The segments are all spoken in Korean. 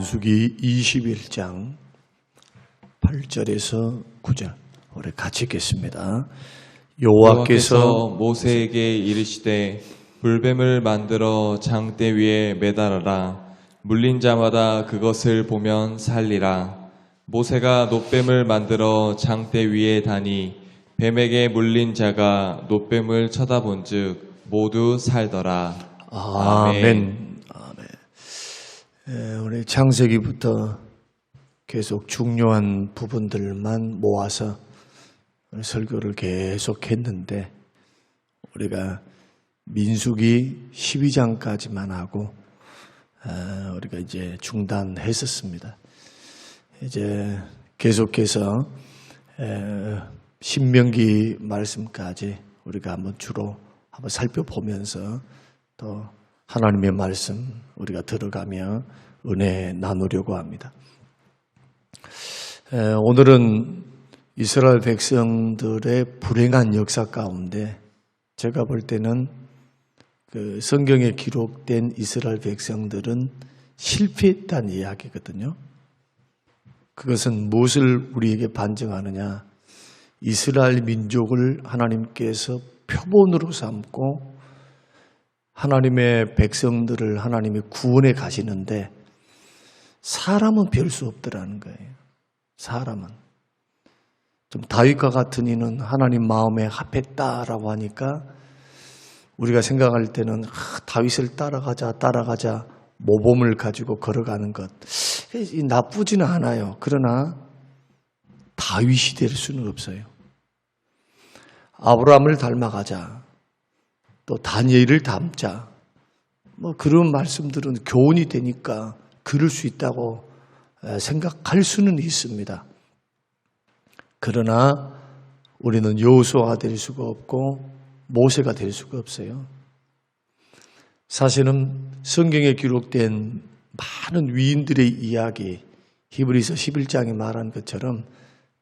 민수기 21장 8절에서 9절 우리 같이 읽겠습니다. 여호와께서 모세에게 이르시되 불뱀을 만들어 장대 위에 매달아라. 물린 자마다 그것을 보면 살리라. 모세가 놋뱀을 만들어 장대 위에 다니 뱀에게 물린 자가 놋뱀을 쳐다본즉 모두 살더라. 아멘. 우리 창세기부터 계속 중요한 부분들만 모아서 설교를 계속했는데 우리가 민수기 12장까지만 하고 우리가 이제 중단했었습니다. 이제 계속해서 신명기 말씀까지 우리가 한번 주로 한번 살펴보면서 또 하나님의 말씀 우리가 들어가며 은혜 나누려고 합니다. 오늘은 이스라엘 백성들의 불행한 역사 가운데 제가 볼 때는 그 성경에 기록된 이스라엘 백성들은 실패했다는 이야기거든요. 그것은 무엇을 우리에게 반증하느냐? 이스라엘 민족을 하나님께서 표본으로 삼고 하나님의 백성들을 하나님이 구원해 가시는데 사람은 별 수 없더라는 거예요. 사람은. 좀 다윗과 같은 이는 하나님 마음에 합했다라고 하니까 우리가 생각할 때는 다윗을 따라가자 모범을 가지고 걸어가는 것 나쁘지는 않아요. 그러나 다윗이 될 수는 없어요. 아브라함을 닮아가자. 또 다니엘을 닮자. 뭐 그런 말씀들은 교훈이 되니까 그럴 수 있다고 생각할 수는 있습니다. 그러나 우리는 여호수아가 될 수가 없고 모세가 될 수가 없어요. 사실은 성경에 기록된 많은 위인들의 이야기, 히브리서 11장에 말한 것처럼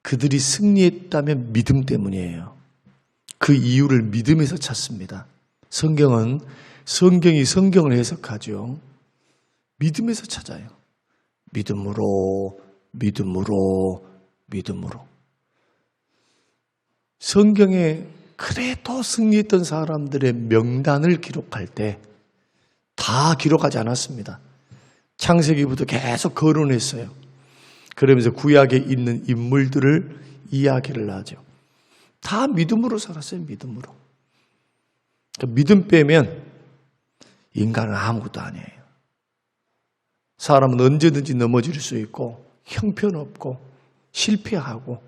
그들이 승리했다면 믿음 때문이에요. 그 이유를 믿음에서 찾습니다. 성경이 성경을 해석하죠. 믿음에서 찾아요. 믿음으로. 성경에 그래도 승리했던 사람들의 명단을 기록할 때 다 기록하지 않았습니다. 창세기부터 계속 거론했어요. 그러면서 구약에 있는 인물들을 이야기를 하죠. 다 믿음으로 살았어요. 믿음으로. 믿음 빼면 인간은 아무것도 아니에요. 사람은 언제든지 넘어질 수 있고 형편없고 실패하고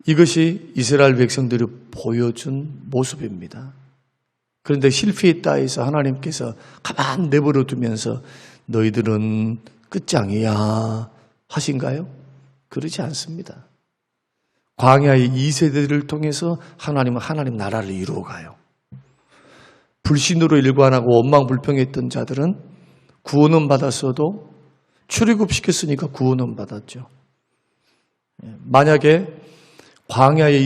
이것이 이스라엘 백성들이 보여준 모습입니다. 그런데 실패했다 해서 하나님께서 가만 내버려 두면서 너희들은 끝장이야 하신가요? 그러지 않습니다. 광야의 2세대를 통해서 하나님은 하나님 나라를 이루어가요. 불신으로 일관하고 원망불평했던 자들은 구원은 받았어도 출애굽시켰으니까 구원은 받았죠. 만약에 광야의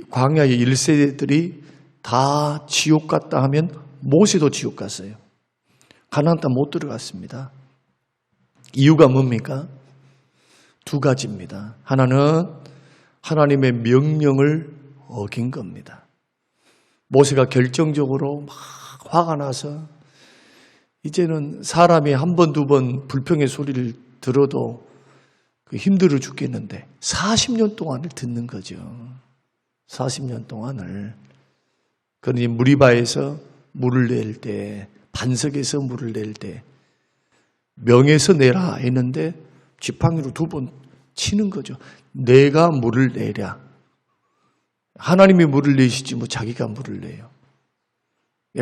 1세대들이 다 지옥 갔다 하면 모세도 지옥 갔어요. 가나안 땅 못 들어갔습니다. 이유가 뭡니까? 두 가지입니다. 하나는 하나님의 명령을 어긴 겁니다. 모세가 결정적으로 막 화가 나서 이제는 사람이 한 번, 두 번 불평의 소리를 들어도 힘들어 죽겠는데 40년 동안을 듣는 거죠. 40년 동안을. 그러니 무리바에서 물을 낼 때, 반석에서 물을 낼 때 명에서 내라 했는데 지팡이로 두 번 치는 거죠. 내가 물을 내랴. 하나님이 물을 내시지 뭐 자기가 물을 내요.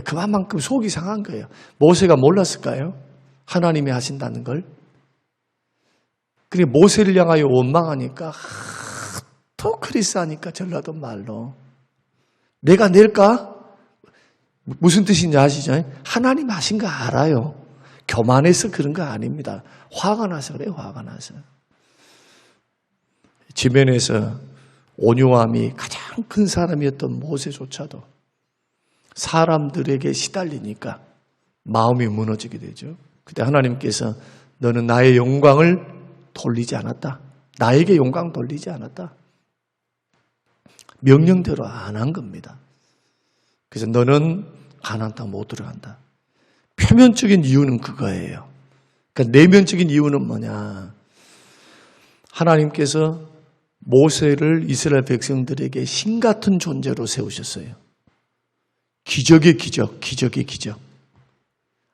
그만큼 속이 상한 거예요. 모세가 몰랐을까요? 하나님이 하신다는 걸. 그래 모세를 향하여 원망하니까 또 크리스하니까 전라도 말로 내가 낼까? 무슨 뜻인지 아시죠? 하나님 하신 거 알아요. 교만해서 그런 거 아닙니다. 화가 나서 그래요. 화가 나서. 지면에서 온유함이 가장 큰 사람이었던 모세조차도 사람들에게 시달리니까 마음이 무너지게 되죠. 그때 하나님께서 너는 나의 영광을 돌리지 않았다. 나에게 영광 돌리지 않았다. 명령대로 안 한 겁니다. 그래서 너는 가나안 땅 못 들어간다. 표면적인 이유는 그거예요. 그러니까 내면적인 이유는 뭐냐? 하나님께서 모세를 이스라엘 백성들에게 신 같은 존재로 세우셨어요. 기적의 기적, 기적의 기적.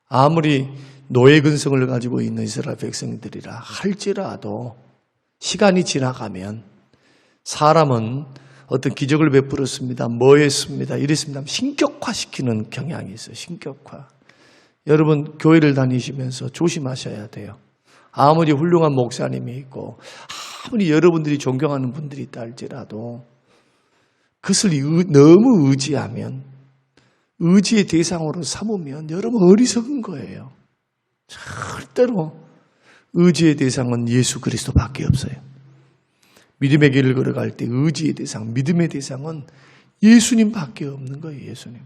아무리 노예 근성을 가지고 있는 이스라엘 백성들이라 할지라도 시간이 지나가면 사람은 어떤 기적을 베풀었습니다. 뭐 했습니다. 이랬습니다. 신격화시키는 경향이 있어요. 신격화. 여러분 교회를 다니시면서 조심하셔야 돼요. 아무리 훌륭한 목사님이 있고 아무리 여러분들이 존경하는 분들이 있다 할지라도 그것을 너무 의지하면 의지의 대상으로 삼으면 여러분 어리석은 거예요. 절대로 의지의 대상은 예수 그리스도밖에 없어요. 믿음의 길을 걸어갈 때 의지의 대상, 믿음의 대상은 예수님밖에 없는 거예요. 예수님.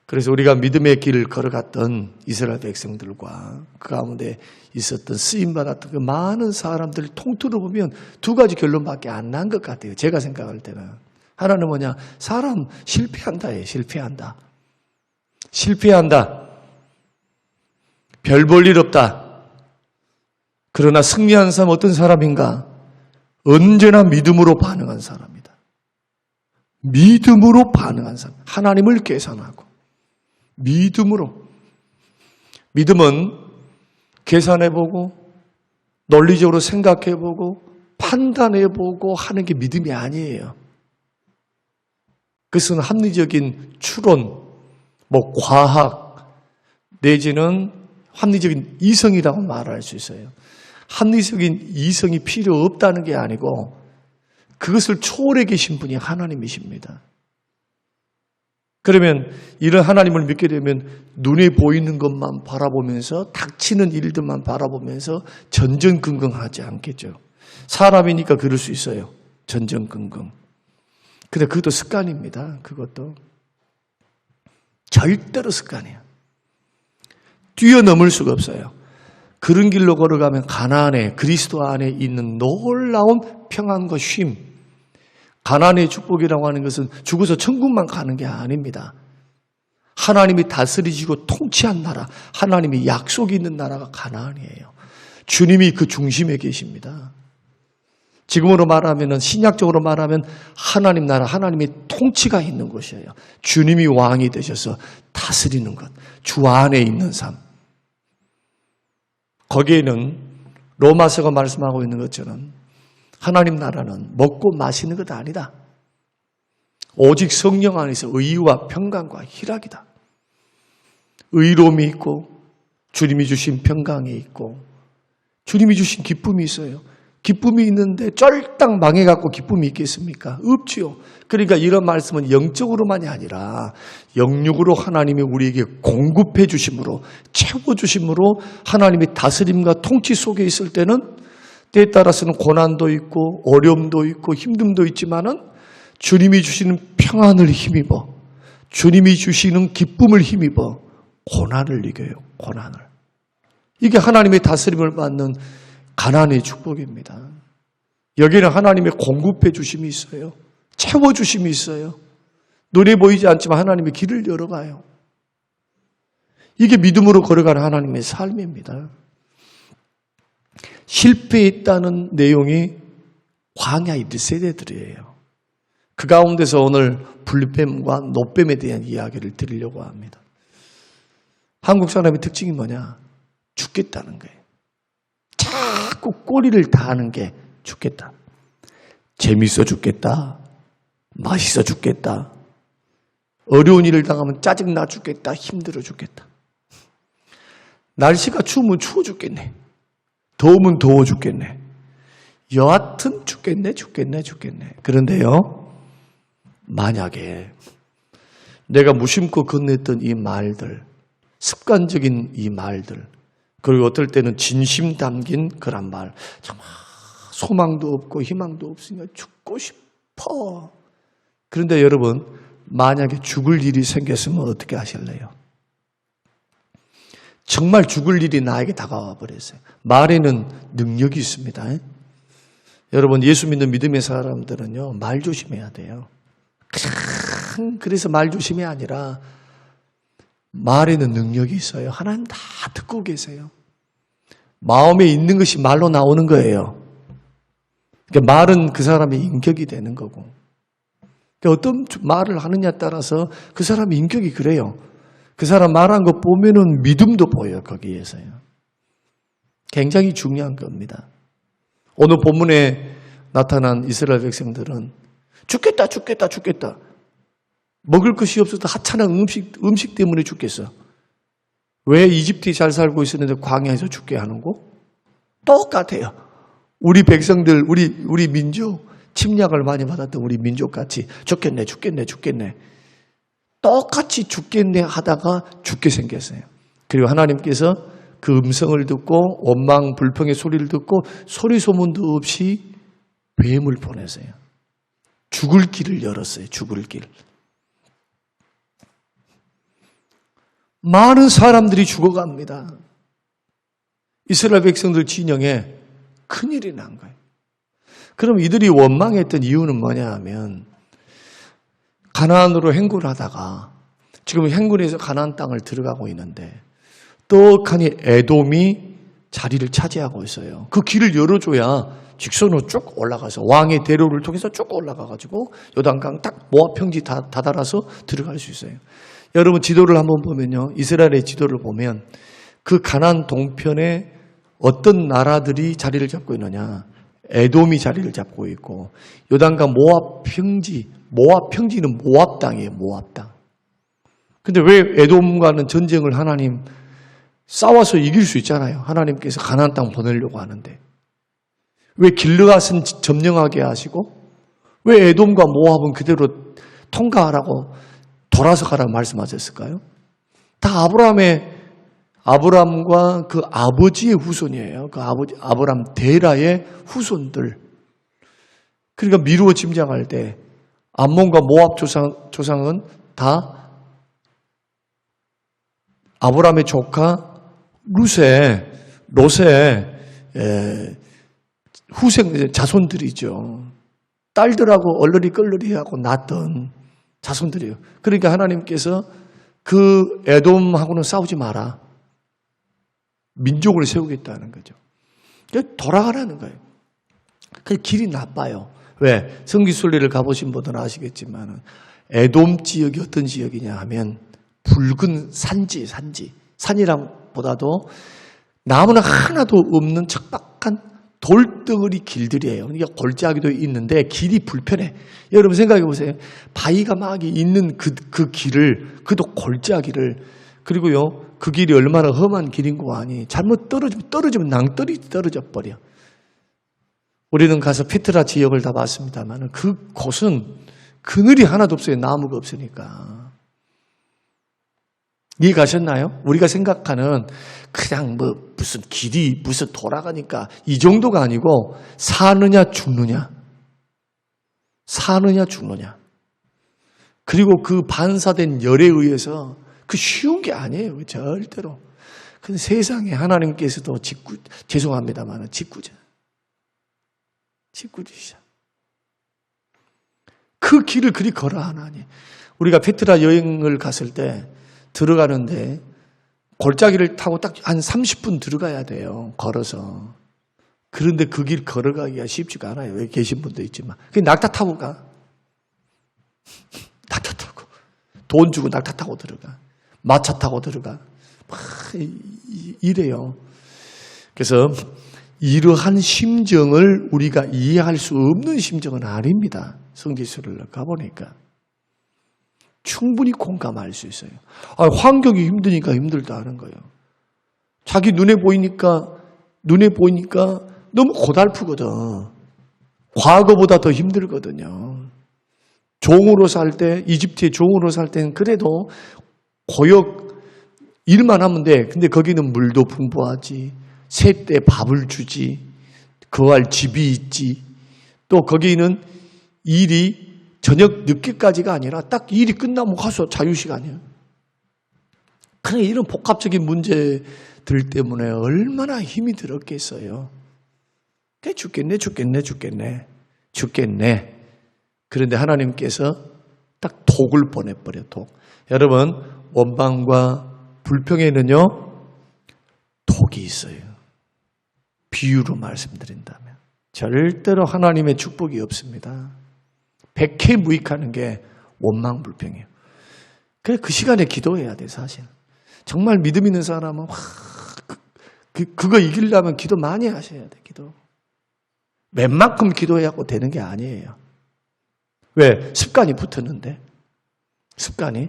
그래서 우리가 믿음의 길을 걸어갔던 이스라엘 백성들과 그 가운데 있었던 쓰임받았던 그 많은 사람들 통틀어 보면 두 가지 결론밖에 안 난 것 같아요. 제가 생각할 때는. 하나는 뭐냐? 사람 실패한다예요. 실패한다. 실패한다. 별 볼 일 없다. 그러나 승리한 사람 어떤 사람인가? 언제나 믿음으로 반응한 사람이다. 믿음으로 반응한 사람. 하나님을 계산하고. 믿음으로. 믿음은 계산해보고 논리적으로 생각해보고 판단해보고 하는 게 믿음이 아니에요. 그것은 합리적인 추론, 과학 내지는 합리적인 이성이라고 말할 수 있어요. 합리적인 이성이 필요 없다는 게 아니고 그것을 초월해 계신 분이 하나님이십니다. 그러면 이런 하나님을 믿게 되면 눈에 보이는 것만 바라보면서 닥치는 일들만 바라보면서 전전긍긍하지 않겠죠. 사람이니까 그럴 수 있어요. 전전긍긍. 근데 그것도 습관입니다. 그것도. 절대로 습관이에요. 뛰어넘을 수가 없어요. 그런 길로 걸어가면 가나안에 그리스도 안에 있는 놀라운 평안과 쉼. 가나안의 축복이라고 하는 것은 죽어서 천국만 가는 게 아닙니다. 하나님이 다스리시고 통치한 나라, 하나님이 약속이 있는 나라가 가나안이에요. 주님이 그 중심에 계십니다. 지금으로 말하면 신약적으로 말하면 하나님 나라, 하나님의 통치가 있는 곳이에요. 주님이 왕이 되셔서 다스리는 것, 주 안에 있는 삶. 거기에는 로마서가 말씀하고 있는 것처럼 하나님 나라는 먹고 마시는 것 아니다. 오직 성령 안에서 의와 평강과 희락이다. 의로움이 있고 주님이 주신 평강이 있고 주님이 주신 기쁨이 있어요. 기쁨이 있는데 쫄딱 망해갖고 기쁨이 있겠습니까? 없지요. 그러니까 이런 말씀은 영적으로만이 아니라 영육으로 하나님이 우리에게 공급해 주심으로 채워주심으로 하나님이 다스림과 통치 속에 있을 때는 때에 따라서는 고난도 있고 어려움도 있고 힘듦도 있지만은 주님이 주시는 평안을 힘입어 주님이 주시는 기쁨을 힘입어 고난을 이겨요. 고난을. 이게 하나님의 다스림을 받는 가나안의 축복입니다. 여기는 하나님의 공급해 주심이 있어요. 채워 주심이 있어요. 눈에 보이지 않지만 하나님의 길을 열어가요. 이게 믿음으로 걸어가는 하나님의 삶입니다. 실패했다는 내용이 광야 1세대들이에요. 그 가운데서 오늘 불뱀과 노뱀에 대한 이야기를 드리려고 합니다. 한국 사람의 특징이 뭐냐? 죽겠다는 거예요. 자꾸 꼬리를 다하는 게 죽겠다. 재밌어 죽겠다. 맛있어 죽겠다. 어려운 일을 당하면 짜증나 죽겠다. 힘들어 죽겠다. 날씨가 추우면 추워 죽겠네. 더우면 더워 죽겠네. 여하튼 죽겠네. 그런데요, 만약에 내가 무심코 건넸던 이 말들, 습관적인 이 말들, 그리고 어떨 때는 진심 담긴 그런 말, 정말 소망도 없고 희망도 없으니까 죽고 싶어. 그런데 여러분, 만약에 죽을 일이 생겼으면 어떻게 하실래요? 정말 죽을 일이 나에게 다가와 버렸어요. 말에는 능력이 있습니다. 여러분, 예수 믿는 믿음의 사람들은요, 말 조심해야 돼요. 그래서 말 조심이 아니라 말에는 능력이 있어요. 하나님 다 듣고 계세요. 마음에 있는 것이 말로 나오는 거예요. 그러니까 말은 그 사람의 인격이 되는 거고. 그러니까 어떤 말을 하느냐에 따라서 그 사람의 인격이 그래요. 그 사람 말한 거 보면은 믿음도 보여요, 거기에서요. 굉장히 중요한 겁니다. 오늘 본문에 나타난 이스라엘 백성들은 죽겠다, 죽겠다, 죽겠다. 먹을 것이 없어서 하찮은 음식 때문에 죽겠어. 왜 이집트에 잘 살고 있었는데 광야에서 죽게 하는 거? 똑같아요. 우리 백성들, 우리 민족, 침략을 많이 받았던 우리 민족같이 죽겠네, 죽겠네, 죽겠네. 똑같이 죽겠네 하다가 죽게 생겼어요. 그리고 하나님께서 그 음성을 듣고 원망 불평의 소리를 듣고 소리 소문도 없이 뱀을 보내세요. 죽을 길을 열었어요. 죽을 길. 많은 사람들이 죽어갑니다. 이스라엘 백성들 진영에 큰일이 난 거예요. 그럼 이들이 원망했던 이유는 뭐냐 하면 가나안으로 행군을 하다가 지금 행군에서 가나안 땅을 들어가고 있는데 떡하니 에돔이 자리를 차지하고 있어요. 그 길을 열어줘야 직선으로 쭉 올라가서 왕의 대로를 통해서 쭉 올라가가지고 요단강 딱 모압 평지 다다라서 들어갈 수 있어요. 여러분 지도를 한번 보면요. 이스라엘의 지도를 보면 그 가나안 동편에 어떤 나라들이 자리를 잡고 있느냐. 에돔이 자리를 잡고 있고 요단강 모압 평지는 모압 땅이에요. 모압 땅. 근데 왜 에돔과는 전쟁을 하나님 싸워서 이길 수 있잖아요. 하나님께서 가나안 땅 보내려고 하는데 왜 길르앗은 점령하게 하시고 왜 에돔과 모압은 그대로 통과하라고 돌아서 가라고 말씀하셨을까요? 다 아브라함과 그 아버지의 후손이에요. 그 아브라함 데라의 후손들. 그러니까 미루어 짐작할 때 암몬과 모압 조상은 다 아브라함의 조카 롯의 후생 자손들이죠. 딸들하고 얼러리걸러리하고 낳던 자손들이에요. 그러니까 하나님께서 그 에돔하고는 싸우지 마라. 민족을 세우겠다는 거죠. 돌아가라는 거예요. 그 길이 나빠요. 왜? 성기순례를 가보신 분들은 아시겠지만 에돔 지역이 어떤 지역이냐 하면 붉은 산이랑 보다도 나무는 하나도 없는 척박한 돌덩어리 길들이에요. 그러니까 골짜기도 있는데 길이 불편해. 여러분 생각해 보세요. 바위가 막 있는 그 길을, 그도 골짜기를, 그리고요, 그 길이 얼마나 험한 길인 거 아니. 잘못 떨어지면 낭떠러지 떨어져 버려. 우리는 가서 페트라 지역을 다 봤습니다만 그 곳은 그늘이 하나도 없어요. 나무가 없으니까. 이해 가셨나요? 우리가 생각하는 그냥 무슨 길이 무슨 돌아가니까 이 정도가 아니고 사느냐 죽느냐. 그리고 그 반사된 열에 의해서 그 쉬운 게 아니에요. 절대로. 근데 세상에 하나님께서도 죄송합니다만 직구주시자. 그 길을 그리 걸어 하나니. 우리가 페트라 여행을 갔을 때 들어가는데 골짜기를 타고 딱 한 30분 들어가야 돼요. 걸어서. 그런데 그 길 걸어가기가 쉽지가 않아요. 여기 계신 분도 있지만. 그냥 낙타 타고 가. 낙타 타고. 돈 주고 낙타 타고 들어가. 마차 타고 들어가. 막 이래요. 그래서 이러한 심정을 우리가 이해할 수 없는 심정은 아닙니다. 성지순례를 가보니까. 충분히 공감할 수 있어요. 환경이 힘드니까 힘들다는 거예요. 자기 눈에 보이니까 너무 고달프거든. 과거보다 더 힘들거든요. 종으로 살 때, 이집트의 종으로 살 때는 그래도 고역 일만 하면 돼. 근데 거기는 물도 풍부하지. 새 때 밥을 주지. 거할 집이 있지. 또 거기는 일이 저녁 늦게까지가 아니라 딱 일이 끝나면 가서 자유시간이에요. 그러니까 이런 복합적인 문제들 때문에 얼마나 힘이 들었겠어요. 죽겠네. 그런데 하나님께서 딱 독을 보내버려, 독. 여러분, 원망과 불평에는요, 독이 있어요. 비유로 말씀드린다면. 절대로 하나님의 축복이 없습니다. 백해무익하는 게 원망, 불평이에요. 그래, 그 시간에 기도해야 돼, 사실. 정말 믿음 있는 사람은, 그거 이기려면 기도 많이 하셔야 돼, 기도. 웬만큼 기도해갖고 되는 게 아니에요. 왜? 습관이 붙었는데. 습관이.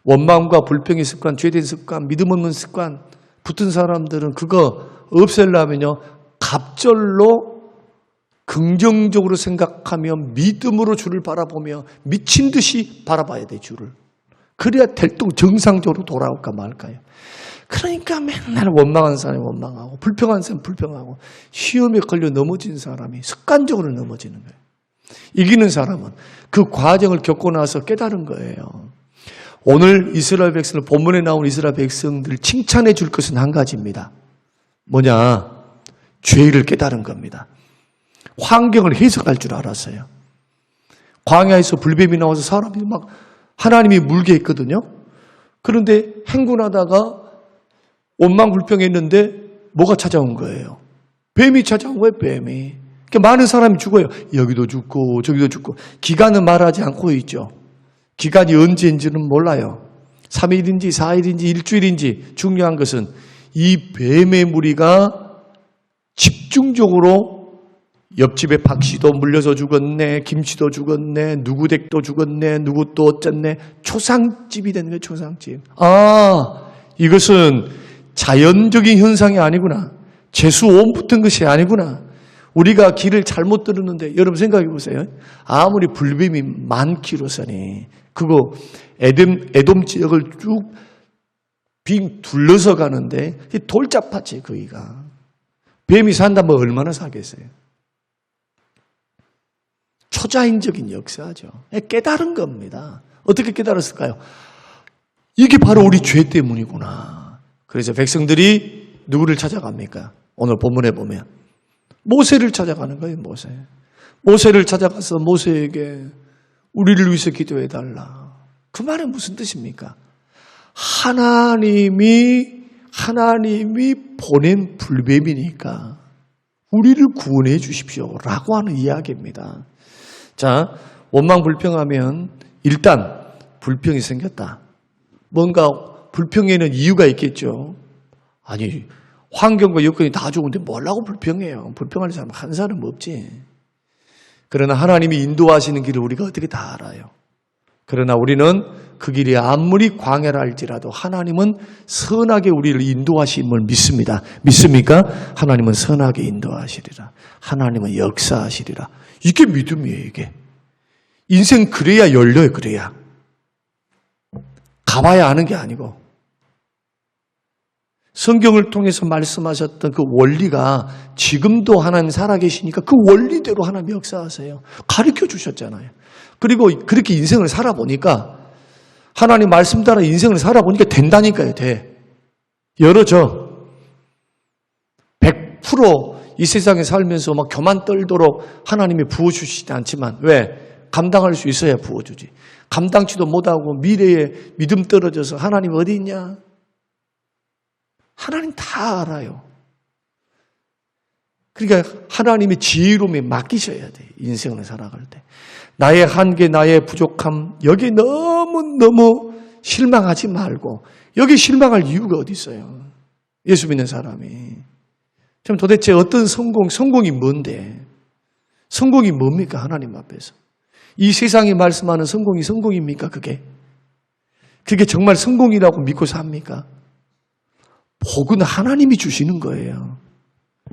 원망과 불평의 습관, 죄된 습관, 믿음 없는 습관 붙은 사람들은 그거 없애려면요, 갑절로 긍정적으로 생각하며 믿음으로 주를 바라보며 미친 듯이 바라봐야 돼, 주를. 그래야 정상적으로 돌아올까 말까요. 그러니까 맨날 원망한 사람이 원망하고 불평한 사람이 불평하고 시험에 걸려 넘어진 사람이 습관적으로 넘어지는 거예요. 이기는 사람은 그 과정을 겪고 나서 깨달은 거예요. 오늘 이스라엘 백성을, 본문에 나온 이스라엘 백성들 칭찬해 줄 것은 한 가지입니다. 뭐냐? 죄를 깨달은 겁니다. 환경을 해석할 줄 알았어요. 광야에서 불뱀이 나와서 사람이 막 하나님이 물게 했거든요. 그런데 행군하다가 원망불평했는데 뭐가 찾아온 거예요? 뱀이 찾아온 거예요, 뱀이. 그러니까 많은 사람이 죽어요. 여기도 죽고 저기도 죽고. 기간은 말하지 않고 있죠. 기간이 언제인지는 몰라요. 3일인지 4일인지 일주일인지. 중요한 것은 이 뱀의 무리가 집중적으로 옆집에 박씨도 물려서 죽었네, 김씨도 죽었네, 누구 댁도 죽었네, 누구 또 어쨌네. 초상집이 되는 거예요, 초상집. 아, 이것은 자연적인 현상이 아니구나. 재수온 붙은 것이 아니구나. 우리가 길을 잘못 들었는데, 여러분 생각해 보세요. 아무리 불뱀이 많기로서니 그거 에돔 지역을 쭉 빙 둘러서 가는데 돌잡하지, 거기가. 뱀이 산다면 얼마나 사겠어요? 초자연적인 역사죠. 깨달은 겁니다. 어떻게 깨달았을까요? 이게 바로 우리 죄 때문이구나. 그래서 백성들이 누구를 찾아갑니까? 오늘 본문에 보면 모세를 찾아가는 거예요. 모세를 찾아가서 모세에게 우리를 위해서 기도해달라. 그 말은 무슨 뜻입니까? 하나님이 보낸 불뱀이니까 우리를 구원해 주십시오라고 하는 이야기입니다. 자, 원망 불평하면 일단 불평이 생겼다. 뭔가 불평에는 이유가 있겠죠. 아니, 환경과 여건이 다 좋은데 뭐라고 불평해요? 불평할 사람 한 사람 없지. 그러나 하나님이 인도하시는 길을 우리가 어떻게 다 알아요. 그러나 우리는 그 길이 아무리 광야라 할지라도 하나님은 선하게 우리를 인도하심을 믿습니다. 믿습니까? 하나님은 선하게 인도하시리라. 하나님은 역사하시리라. 이게 믿음이에요, 이게. 인생 그래야 열려요, 그래야. 가봐야 아는 게 아니고. 성경을 통해서 말씀하셨던 그 원리가 지금도 하나님 살아계시니까 그 원리대로 하나님 역사하세요. 가르쳐 주셨잖아요. 그리고 그렇게 인생을 살아보니까 하나님 말씀 따라 인생을 살아보니까 된다니까요, 돼. 열어져. 100% 이 세상에 살면서 막 교만 떨도록 하나님이 부어주시지 않지만, 왜? 감당할 수 있어야 부어주지. 감당치도 못하고 미래에 믿음 떨어져서 하나님 어디 있냐? 하나님 다 알아요. 그러니까 하나님의 지혜로움에 맡기셔야 돼. 인생을 살아갈 때. 나의 한계, 나의 부족함, 여기에 너무 실망하지 말고, 여기 실망할 이유가 어디 있어요? 예수 믿는 사람이. 그럼 도대체 어떤 성공이 뭔데? 성공이 뭡니까? 하나님 앞에서. 이 세상이 말씀하는 성공입니까? 그게 정말 성공이라고 믿고 삽니까? 복은 하나님이 주시는 거예요.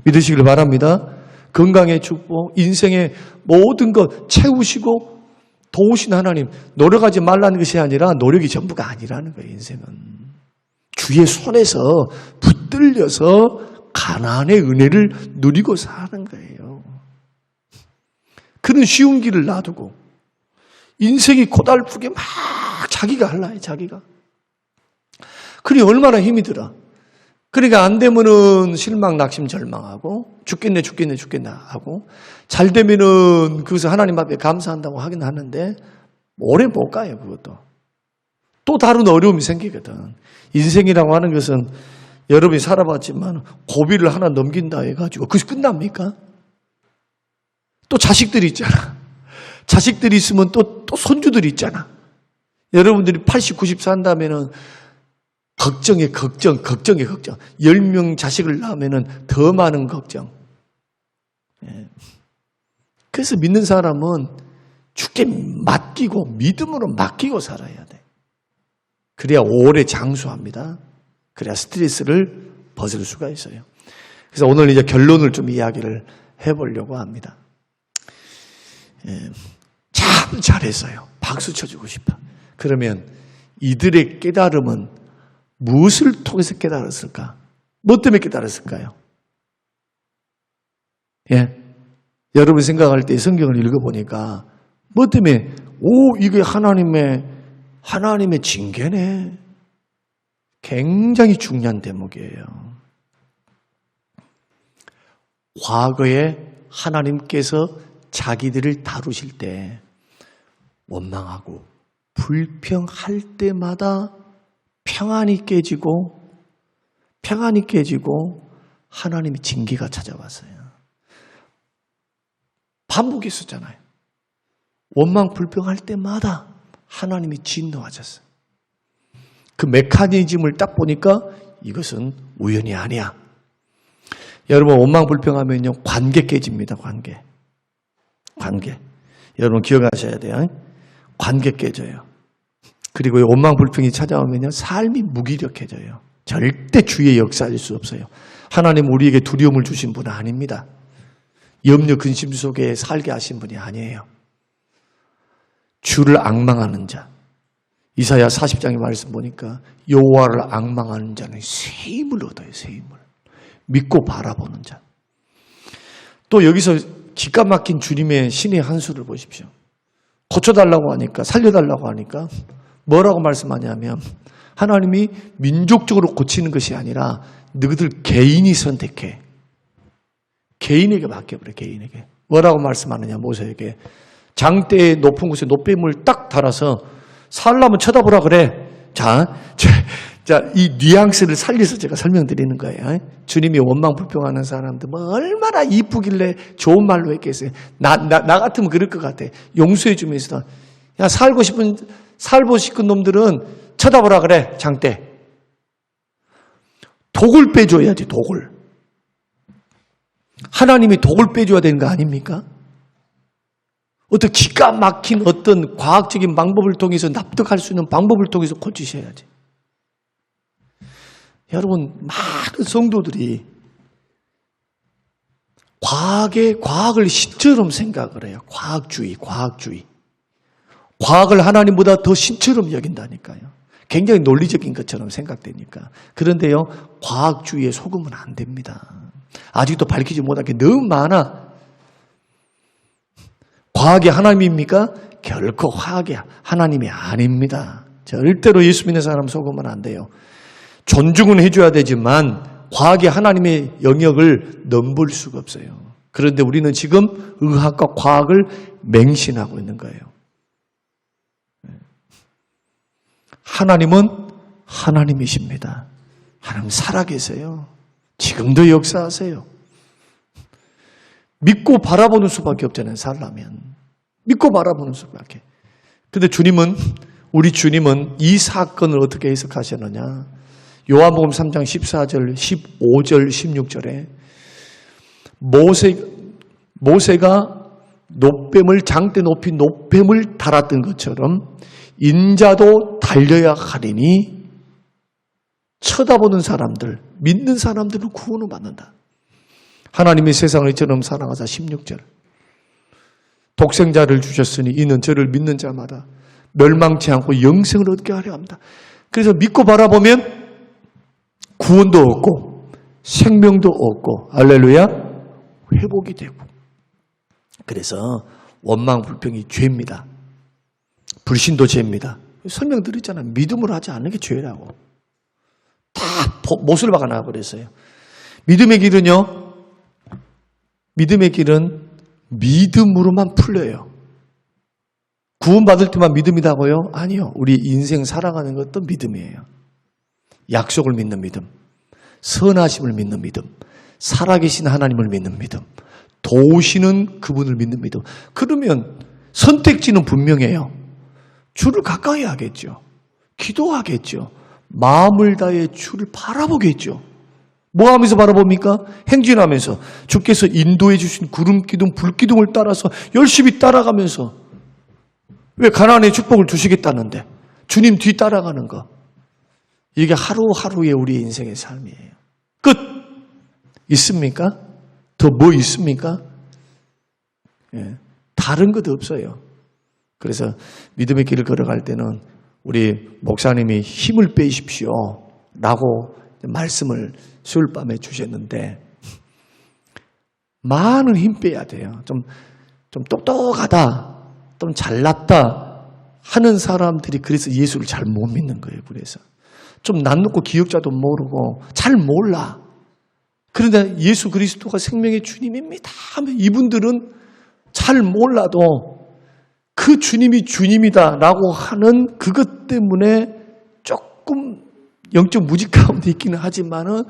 믿으시길 바랍니다. 건강의 축복, 인생의 모든 것 채우시고 도우신 하나님, 노력하지 말라는 것이 아니라 노력이 전부가 아니라는 거예요. 인생은 주의 손에서 붙들려서 가나안의 은혜를 누리고 사는 거예요. 그는 쉬운 길을 놔두고 인생이 고달프게 막 자기가 할라요. 자기가 그러니 얼마나 힘이 들어. 그러니까 안 되면은 실망, 낙심, 절망하고 죽겠네 하고 잘 되면은 그것을 하나님 앞에 감사한다고 하긴 하는데 오래 못 가요, 그것도. 또 다른 어려움이 생기거든. 인생이라고 하는 것은 여러분이 살아봤지만 고비를 하나 넘긴다 해가지고 그것이 끝납니까? 또 자식들이 있잖아. 자식들이 있으면 또 손주들이 있잖아. 여러분들이 80, 90 산다면은 걱정에 걱정. 10명 자식을 낳으면은 더 많은 걱정. 그래서 믿는 사람은 주께 맡기고 믿음으로 맡기고 살아야 돼. 그래야 오래 장수합니다. 그래야 스트레스를 벗을 수가 있어요. 그래서 오늘 이제 결론을 좀 이야기를 해보려고 합니다. 참 잘했어요. 박수 쳐주고 싶어. 그러면 이들의 깨달음은 무엇을 통해서 깨달았을까? 뭐 때문에 깨달았을까요? 예. 여러분 생각할 때 성경을 읽어보니까 뭐 때문에 이게 하나님의 징계네. 굉장히 중요한 대목이에요. 과거에 하나님께서 자기들을 다루실 때 원망하고 불평할 때마다 평안이 깨지고 하나님의 징계가 찾아왔어요. 반복했었잖아요. 원망 불평할 때마다 하나님이 진노하셨어요. 그 메커니즘을 딱 보니까 이것은 우연이 아니야. 여러분 원망 불평하면요 관계 깨집니다. 관계. 여러분 기억하셔야 돼요. 관계 깨져요. 그리고 원망 불평이 찾아오면요 삶이 무기력해져요. 절대 주의 역사할 수 없어요. 하나님 우리에게 두려움을 주신 분은 아닙니다. 염려 근심 속에 살게 하신 분이 아니에요. 주를 앙망하는 자. 이사야 40장의 말씀 보니까 여호와를 앙망하는 자는 새 힘을 얻어요. 새 힘을. 믿고 바라보는 자. 또 여기서 기가 막힌 주님의 신의 한 수를 보십시오. 고쳐달라고 하니까 살려달라고 하니까 뭐라고 말씀하냐면 하나님이 민족적으로 고치는 것이 아니라 너희들 개인이 선택해. 개인에게 맡겨버려. 개인에게. 뭐라고 말씀하느냐 모세에게. 장대의 높은 곳에 노뱀을 딱 달아서 살라면 쳐다보라 그래. 자, 이 뉘앙스를 살려서 제가 설명드리는 거예요. 주님이 원망 불평하는 사람들 뭐 얼마나 이쁘길래 좋은 말로 했겠어요. 나 같으면 그럴 것 같아. 용서해 주면서 야 살고 싶은 놈들은 쳐다보라 그래. 장대. 독을 빼줘야지. 독을. 하나님이 독을 빼줘야 되는 거 아닙니까? 어떤 기가 막힌 어떤 과학적인 방법을 통해서 납득할 수 있는 방법을 통해서 고치셔야지. 여러분 많은 성도들이 과학을 신처럼 생각을 해요. 과학주의. 과학을 하나님보다 더 신처럼 여긴다니까요. 굉장히 논리적인 것처럼 생각되니까. 그런데요, 과학주의에 속으면 안 됩니다. 아직도 밝히지 못한 게 너무 많아. 과학이 하나님입니까? 결코 과학이 하나님이 아닙니다. 절대로 예수 믿는 사람 속으면 안 돼요. 존중은 해줘야 되지만 과학이 하나님의 영역을 넘볼 수가 없어요. 그런데 우리는 지금 의학과 과학을 맹신하고 있는 거예요. 하나님은 하나님이십니다. 하나님 살아계세요. 지금도 역사하세요. 믿고 바라보는 수밖에 없잖아요. 살라면. 믿고 바라보는 수밖에. 근데 우리 주님은 이 사건을 어떻게 해석하셨느냐. 요한복음 3장 14절, 15절, 16절에 모세가 장대 높이 노뱀을 달았던 것처럼 인자도 달려야 하리니 쳐다보는 사람들, 믿는 사람들은 구원을 받는다. 하나님이 세상을 이처럼 사랑하사 16절. 독생자를 주셨으니 이는 저를 믿는 자마다 멸망치 않고 영생을 얻게 하려 합니다. 그래서 믿고 바라보면 구원도 얻고 생명도 얻고 할렐루야 회복이 되고. 그래서 원망 불평이 죄입니다. 불신도 죄입니다. 설명드렸잖아요. 믿음으로 하지 않는 게 죄라고. 다 못을 박아 나가버렸어요. 믿음의 길은요, 믿음의 길은 믿음으로만 풀려요. 구원받을 때만 믿음이다고요? 아니요. 우리 인생 살아가는 것도 믿음이에요. 약속을 믿는 믿음, 선하심을 믿는 믿음, 살아계신 하나님을 믿는 믿음, 도우시는 그분을 믿는 믿음. 그러면 선택지는 분명해요. 주를 가까이 하겠죠. 기도하겠죠. 마음을 다해 주를 바라보겠죠. 뭐 하면서 바라봅니까? 행진하면서 주께서 인도해 주신 구름기둥, 불기둥을 따라서 열심히 따라가면서, 왜 가나안의 축복을 주시겠다는데 주님 뒤 따라가는 거. 이게 하루하루의 우리의 인생의 삶이에요. 끝! 있습니까? 더 뭐 있습니까? 예, 다른 것도 없어요. 그래서 믿음의 길을 걸어갈 때는 우리 목사님이 힘을 빼십시오 라고 말씀을 수요일 밤에 주셨는데, 많은 힘 빼야 돼요. 좀 똑똑하다, 좀 잘났다 하는 사람들이 그래서 예수를 잘 못 믿는 거예요. 그래서 좀 낯놓고 기억자도 모르고 잘 몰라. 그런데 예수 그리스도가 생명의 주님입니다 하면 이분들은 잘 몰라도 그 주님이 주님이다라고 하는 그것 때문에 조금 영적 무지 가운데 있기는 하지만은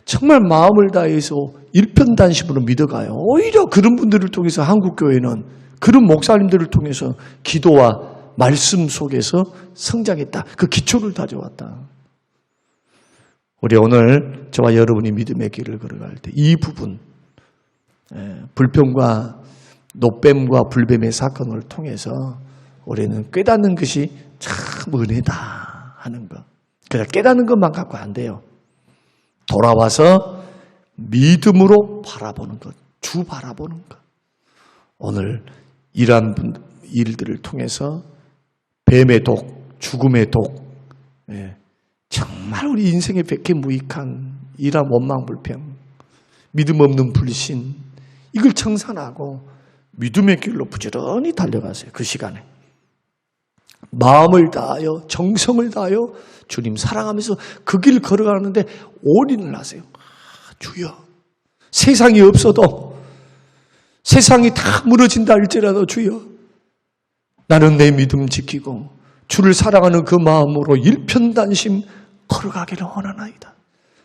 정말 마음을 다해서 일편단심으로 믿어가요. 오히려 그런 분들을 통해서 한국교회는 그런 목사님들을 통해서 기도와 말씀 속에서 성장했다. 그 기초를 다져왔다. 우리 오늘 저와 여러분이 믿음의 길을 걸어갈 때 이 부분, 불평과 노뱀과 불뱀의 사건을 통해서 우리는 깨닫는 것이 참 은혜다 하는 것. 그냥 깨닫는 것만 갖고 안 돼요. 돌아와서 믿음으로 바라보는 것, 주 바라보는 것. 오늘 이러한 일들을 통해서 뱀의 독, 죽음의 독, 정말 우리 인생의 백해무익한 이러한 원망불평, 믿음 없는 불신, 이걸 청산하고 믿음의 길로 부지런히 달려가세요. 그 시간에 마음을 다하여 정성을 다하여 주님 사랑하면서 그 길 걸어가는데 올인을 하세요. 주여, 세상이 없어도, 세상이 다 무너진다 할지라도 주여, 나는 내 믿음 지키고 주를 사랑하는 그 마음으로 일편단심 걸어가기를 원하나이다.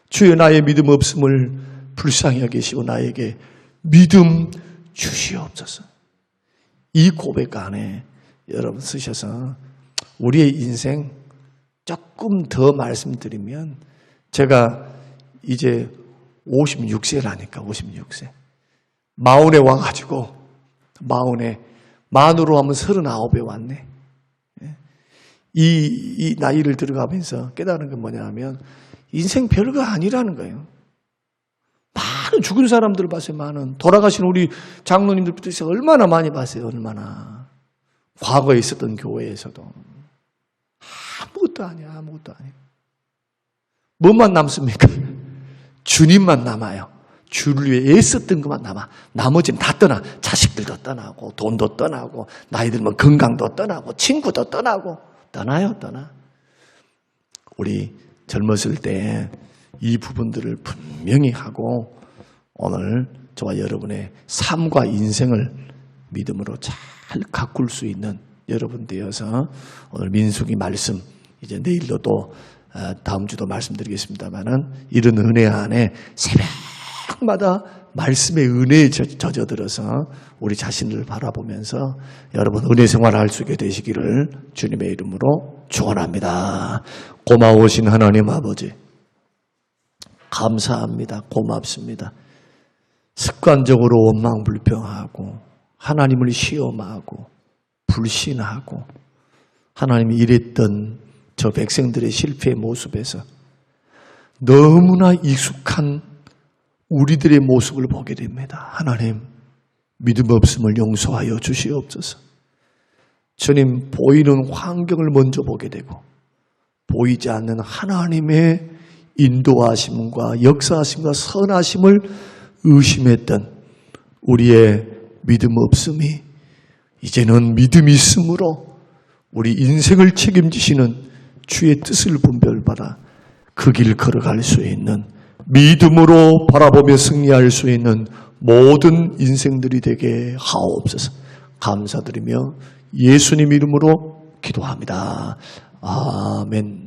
주여, 나의 믿음 없음을 불쌍히 여기시고 나에게 믿음 주시옵소서. 이 고백 안에 여러분 쓰셔서 우리의 인생 조금 더 말씀드리면, 제가 이제 56세라니까 56세. 마흔에 와가지고, 만으로 하면 39에 왔네. 이 나이를 들어가면서 깨달은 건 뭐냐면 인생 별거 아니라는 거예요. 많은 죽은 사람들을 봤어요. 많은 돌아가신 우리 장로님들부터 해서 얼마나 많이 봤어요. 얼마나. 과거에 있었던 교회에서도 아무것도 아니야. 아무것도 아니야. 뭐만 남습니까? 주님만 남아요. 주를 위해 애썼던 것만 남아. 나머지는 다 떠나. 자식들도 떠나고, 돈도 떠나고, 나이 들면 건강도 떠나고, 친구도 떠나고, 떠나요. 우리 젊었을 때 이 부분들을 분명히 하고 오늘 저와 여러분의 삶과 인생을 믿음으로 잘 가꿀 수 있는 여러분 되어서, 오늘 민수기 말씀, 이제 내일도 또 다음 주도 말씀드리겠습니다만은, 이런 은혜 안에 새벽마다 말씀의 은혜에 젖어들어서 우리 자신을 바라보면서 여러분 은혜 생활을 할 수 있게 되시기를 주님의 이름으로 축원합니다. 고마우신 하나님 아버지, 감사합니다. 고맙습니다. 습관적으로 원망불평하고 하나님을 시험하고 불신하고 하나님이 이랬던 저 백성들의 실패의 모습에서 너무나 익숙한 우리들의 모습을 보게 됩니다. 하나님, 믿음 없음을 용서하여 주시옵소서. 주님, 보이는 환경을 먼저 보게 되고 보이지 않는 하나님의 인도하심과 역사하심과 선하심을 의심했던 우리의 믿음 없음이 이제는 믿음이 있음으로 우리 인생을 책임지시는 주의 뜻을 분별받아 그 길 걸어갈 수 있는, 믿음으로 바라보며 승리할 수 있는 모든 인생들이 되게 하옵소서. 감사드리며 예수님 이름으로 기도합니다. 아멘.